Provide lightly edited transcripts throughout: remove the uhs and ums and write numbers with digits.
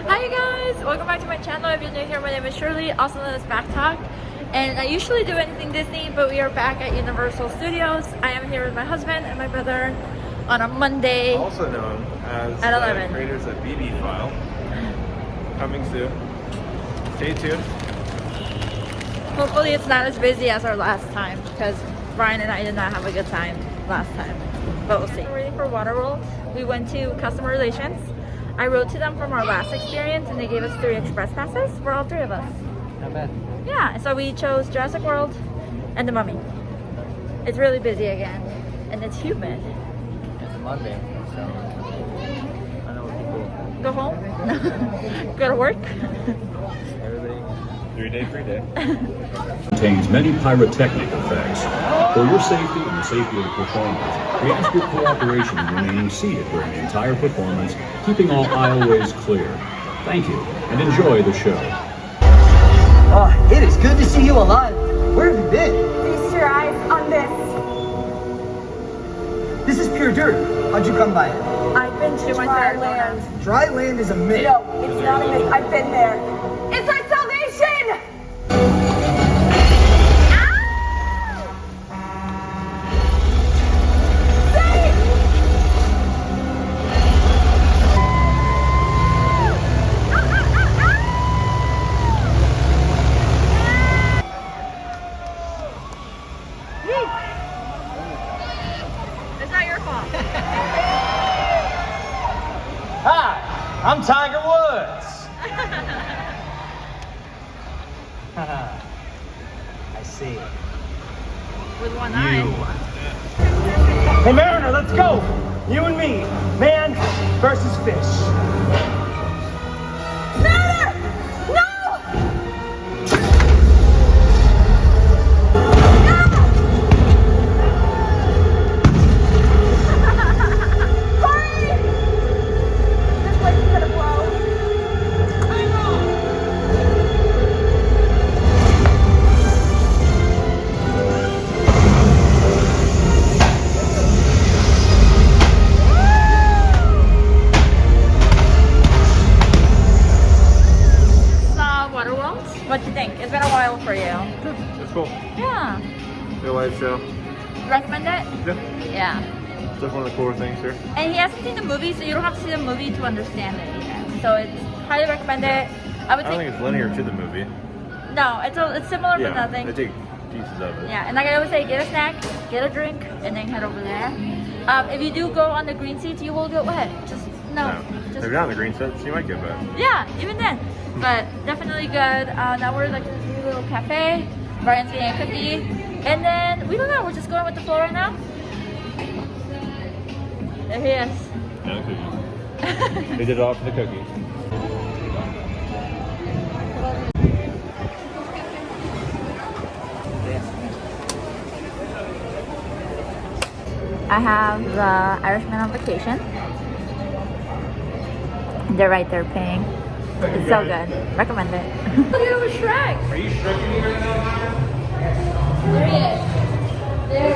Hi you guys! Welcome back to my channel. If you're new here, my name is Shirley, also known as Backttalk. And I usually do anything Disney, but we are back at Universal Studios. I am here with my husband and my brother on a Monday. Also known as at 11. The creators of BB File. Coming soon. Stay tuned. Hopefully it's not as busy as our last time, because Brian and I did not have a good time last time. But we'll see. We're waiting for Waterworld. We went to customer relations. I wrote to them from our last experience and they gave us 3 express passes for all 3 of us. Not bad. Yeah, so we chose Jurassic World and The Mummy. It's really busy again and it's humid. It's a Monday, so I know what people. Go home? Go to work? Everybody. 3-day free day. Contains many pyrotechnic effects. For your safety and the safety of the performers, we ask your cooperation in remaining seated during the entire performance, keeping all aisleways clear. Thank you, and enjoy the show. Oh, it is good to see you alive. Where have you been? Feast your eyes on this. This is pure dirt. How'd you come by it? I've been to dry land. Dry land is a myth. No, it's not a myth. I've been there. It's our salvation! It's not your fault. Hi, I'm Tiger Woods. I see. With one eye. Hey, Mariner, let's go. You and me, man versus fish. Mariner! No! Hurry! This place is gonna blow. Waterworld? What'd you think? It's been a while for you. It's cool. Yeah. Real life show. Recommend it? Yeah. Yeah. It's definitely one of the cooler things here. And he hasn't seen the movie, so you don't have to see the movie to understand it either. So it's highly recommend it. I would I don't think it's linear to the movie. no, it's similar but Yeah, nothing. they take pieces of it. Yeah, and like I always say, get a snack, get a drink, and then head over there. If you do go on the green seats, you will get wet. Just no. If Just you're not in the green sets, you might get wet. yeah, even then. But definitely good. Now we're like in this new little cafe. Brian's getting a cookie. And then, we don't know, we're just going with the flow right now. There he is. Yeah, cookies. They did it all for the cookies. I have the Irishman on vacation. They're right there paying. It's so good. Recommend it. Look at it with Shrek. Are you shrinking me right now? There he is. There.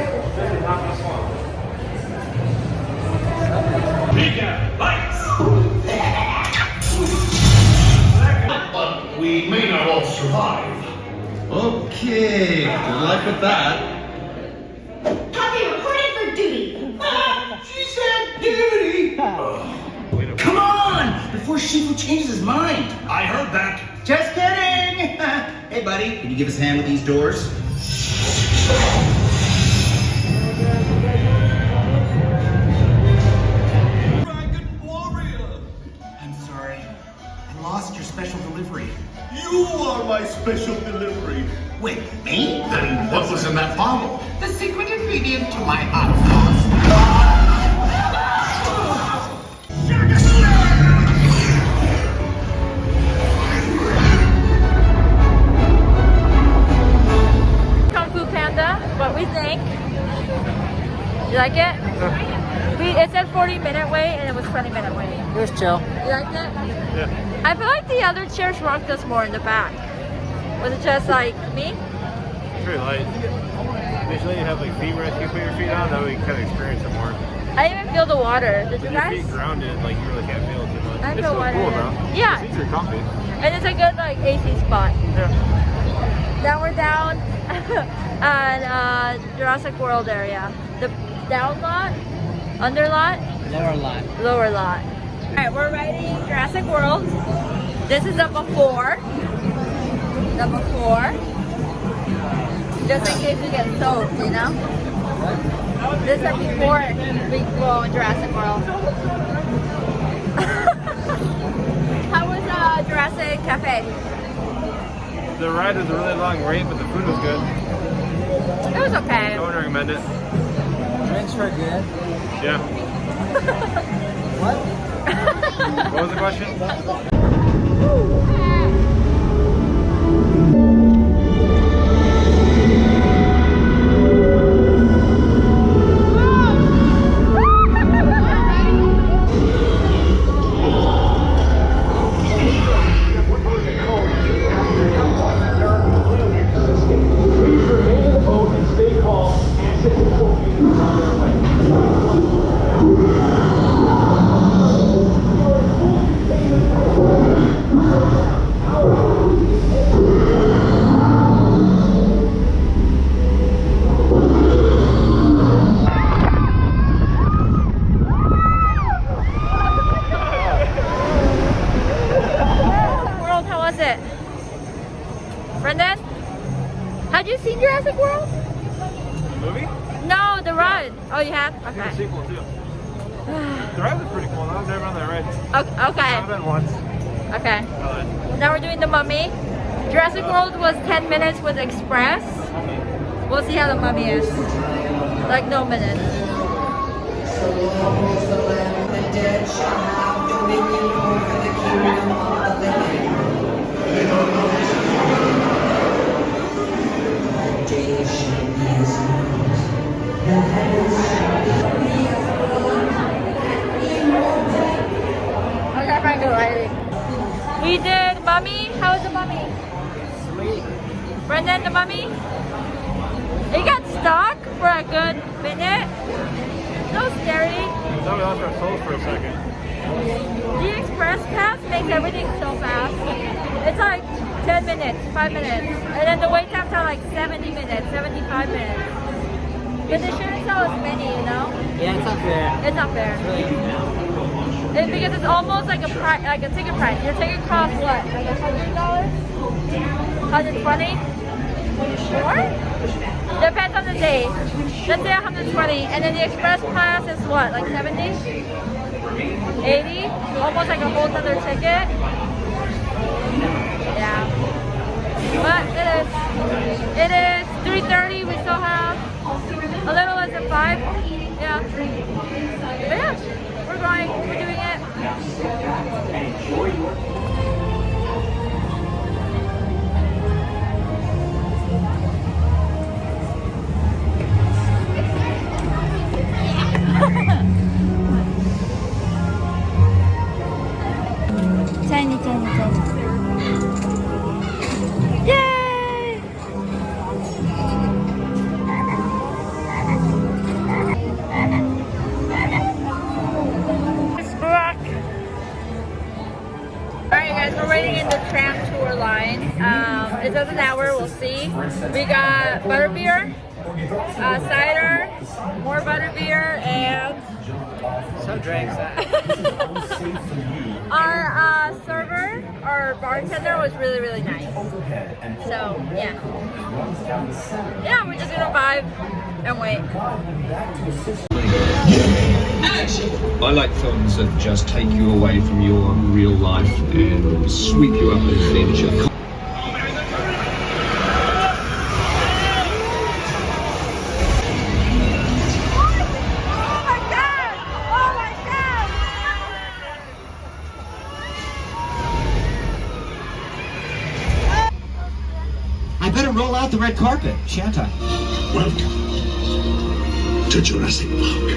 But we may not all survive. Okay, good luck with that. Copy reported for duty. She said duty. Come on, before Shifu changes his mind. I heard that. Just kidding. Hey, buddy, can you give us a hand with these doors? Dragon Warrior. I'm sorry. I lost your special delivery. You are my special delivery. Wait, me? Then what was in that bottle? The secret ingredient to my hot sauce. Kung Fu Panda, what we think. You like it? It said 40-minute wait and it was 20-minute wait. It was chill. You liked it? Yeah. I feel like the other chairs rocked us more in the back. Was it just like me? It's pretty light. Usually you have like feet rest you put your feet on, that way you can kind of experience it more. I didn't even feel the water. Did you With your guys? feet grounded, like you really can't feel it too much. I It's know so what cool it though. is. Yeah, Seats are comfy. and it's a good like AC spot. Yeah. Now we're down at Jurassic World area. The down lot, under lot, Lower lot. lower lot. Alright, we're riding Jurassic World. This is the before. The before. Just in case we get soaked, you know? This is before we go in Jurassic World. How was Jurassic Cafe? The ride was a really long wait, but the food was good. It was okay. I would recommend it. Drinks were good. Yeah. What? What was the question? World, how was it? Brendan? Had you seen Jurassic World? The movie? No, the ride. Oh, you have? I think the Okay. sequel too. The ride was pretty cool. I've never on that ride. Okay. I've been once. Okay. I lied. Now we're doing the Mummy. Jurassic World was 10 minutes with Express. We'll see how the Mummy is. Like no minutes. Okay, I'm good lighting. We did Mummy. How was the Mummy? Sweet. Brendan, the Mummy? It got stuck for a good minute. So scary. Thought we lost our souls for a second. The Express Pass makes everything so fast. It's like 10 minutes, 5 minutes. And then the wait times are like 70 minutes, 75 minutes. But they shouldn't sell as many, you know? Yeah, it's not fair. It's not fair. It's really unfair. Because it's almost like a ticket price. Your ticket costs what? Like $100? 120? More? Depends on the day. Let's say 120. And then the Express Pass is what? Like 70? 80? Almost like a whole nother ticket. Yeah. But it is 3:30. We still have a little less than 5. Yeah. But yeah, we're going. We're doing it. Tiny, tiny, tiny. Yay! It's back. Alright guys, we're waiting in the tram tour line. It says an hour, we'll see. We got butterbeer, cider, more butterbeer, and Some drinks. our server, our bartender was really, really nice. So, yeah. Yeah, we're just gonna vibe and wait. I like films that just take you away from your real life and sweep you up in adventure. I better roll out the red carpet, shan't I? Welcome to Jurassic Park.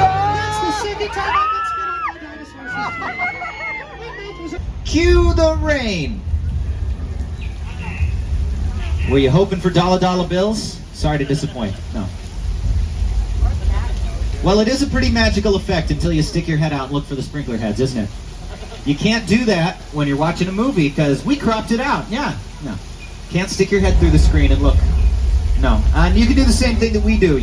That's the second time I've been spit on my dinosaurs. Cue the rain. Were you hoping for dollar bills? Sorry to disappoint. No. Well, it is a pretty magical effect until you stick your head out and look for the sprinkler heads, isn't it? You can't do that when you're watching a movie because we cropped it out. Yeah, no. Can't stick your head through the screen and look. No. And you can do the same thing that we do.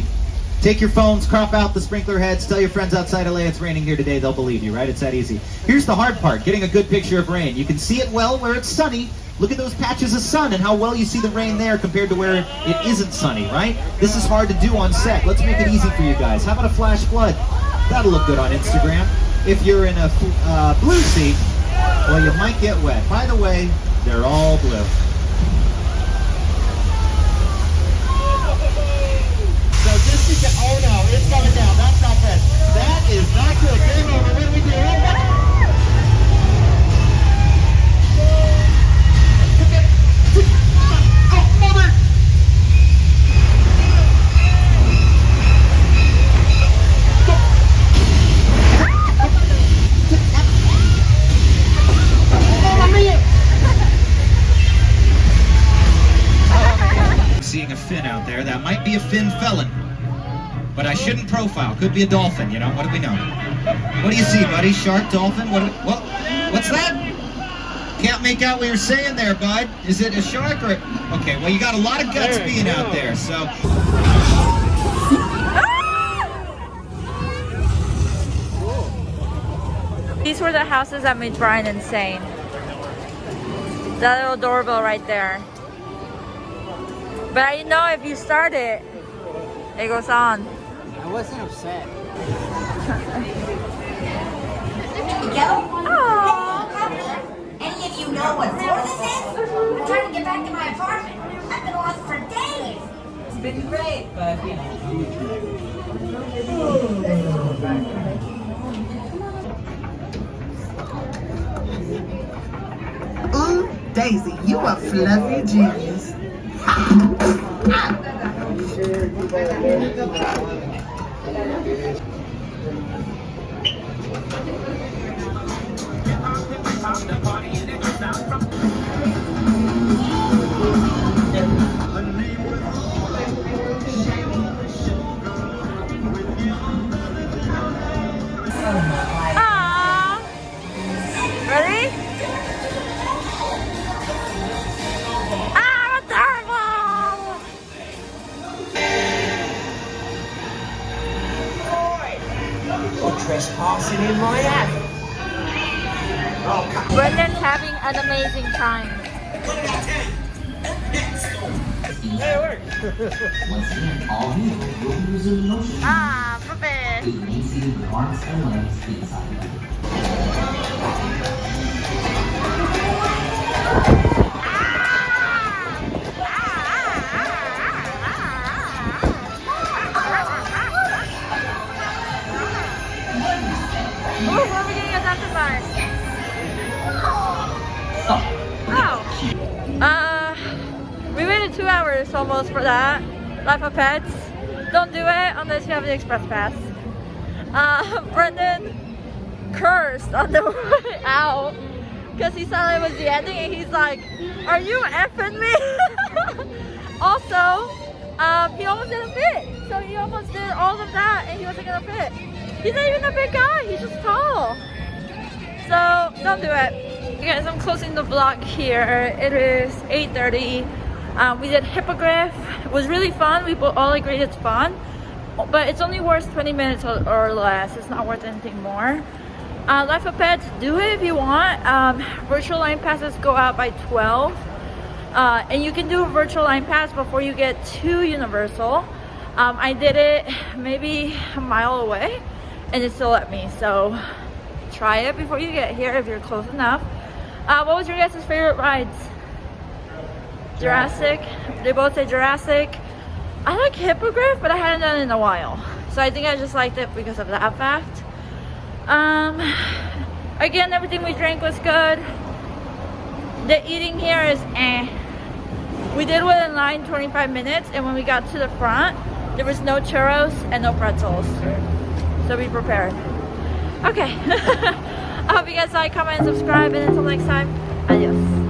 Take your phones, crop out the sprinkler heads, tell your friends outside LA it's raining here today, they'll believe you, right? It's that easy. Here's the hard part, getting a good picture of rain. You can see it well where it's sunny. Look at those patches of sun and how well you see the rain there compared to where it isn't sunny, right? This is hard to do on set. Let's make it easy for you guys. How about a flash flood? That'll look good on Instagram. If you're in a blue seat, well, you might get wet. By the way, they're all blue. So just to get, oh no, it's coming down. That's not good. That is not good. Game over. What do we do? Oh, mother! Seeing a fin out there. That might be a fin felon. But I shouldn't profile. Could be a dolphin, you know. What do we know? What do you see, buddy? Shark, dolphin? What's that? Can't make out what you're saying there, bud. Is it a shark or... Okay, well, you got a lot of guts being out there, so... These were the houses that made Brian insane. That little doorbell right there. But I know if you start it, it goes on. I wasn't upset. Any of you know what floor this is? I'm trying to get back to my apartment. I've been lost for days. It's been great, but Ooh, Daisy, you a fluffy genius. Ready? Trespassing in my attic. Brendan's having an amazing time. Hey, it worked. Once again, all you will be resuming motion. Perfect. You may see the arms and legs inside. Ooh, what are we getting identified? We waited 2 hours almost for that. Life of Pets. Don't do it unless you have the express pass. Brendan cursed on the way out because he thought it was the ending and he's like, are you effing me? Also, he almost didn't fit. So he almost did all of that and he wasn't gonna fit. He's not even a big guy, he's just tall. So don't do it. You guys, I'm closing the vlog here. It is 8:30. We did hippogriff. It was really fun. We all agreed it's fun. But it's only worth 20 minutes or less. It's not worth anything more. Life of Pets, do it if you want. Virtual line passes go out by 12. And you can do a virtual line pass before you get to Universal. I did it maybe a mile away and it still let me. So try it before you get here if you're close enough. What was your guys' favorite rides? Jurassic. They both say Jurassic. I like Hippogriff, but I hadn't done it in a while. So I think I just liked it because of that fact. Again, everything we drank was good. The eating here is eh. We did wait in line 25 minutes, and when we got to the front, there was no churros and no pretzels. So be prepared. Okay. I hope you guys like, comment, and subscribe, and until next time, adios.